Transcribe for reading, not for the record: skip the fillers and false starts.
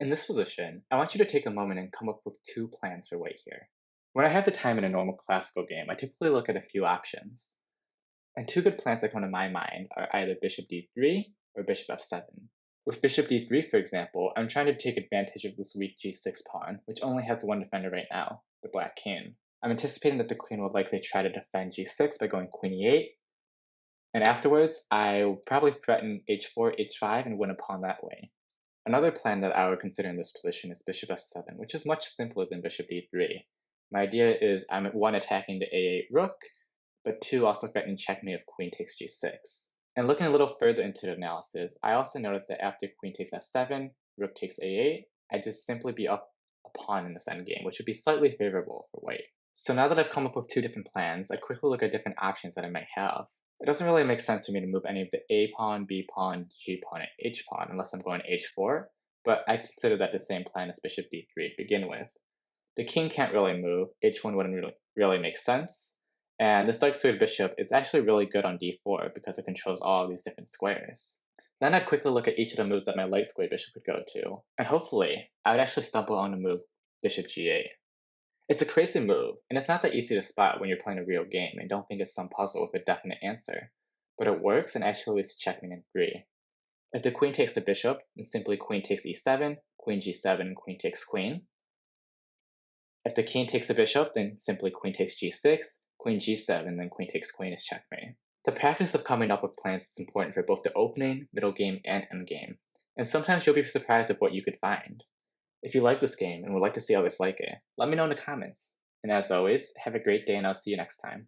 In this position, I want you to take a moment and come up with two plans for white here. When I have the time in a normal classical game, I typically look at a few options. And two good plans that come to my mind are either bishop d3 or bishop f7. With bishop d3, for example, I'm trying to take advantage of this weak g6 pawn, which only has one defender right now, the black king. I'm anticipating that the queen will likely try to defend g6 by going queen e8, and afterwards, I'll probably threaten h4, h5, and win a pawn that way. Another plan that I would consider in this position is bishop f7, which is much simpler than bishop d3. My idea is I'm one attacking the a8 rook, but two also threatening checkmate if queen takes g6. And looking a little further into the analysis, I also noticed that after queen takes f7, rook takes a8, I just simply be up a pawn in this endgame, which would be slightly favorable for white. So now that I've come up with two different plans, I quickly look at different options that I might have. It doesn't really make sense for me to move any of the a pawn, b pawn, g pawn, and h pawn unless I'm going h4, but I consider that the same plan as bishop d3 to begin with. The king can't really move, h1 wouldn't really make sense, and this dark squared bishop is actually really good on d4 because it controls all of these different squares. Then I'd quickly look at each of the moves that my light squared bishop could go to, and hopefully, I would actually stumble on the move bishop g8. It's a crazy move, and it's not that easy to spot when you're playing a real game and don't think it's some puzzle with a definite answer, but it works and actually leads to checkmate in 3. If the queen takes the bishop, then simply queen takes e7, queen g7, queen takes queen. If the king takes the bishop, then simply queen takes g6, queen g7, then queen takes queen is checkmate. The practice of coming up with plans is important for both the opening, middle game, and endgame, and sometimes you'll be surprised at what you could find. If you like this game and would like to see others like it, let me know in the comments. And as always, have a great day and I'll see you next time.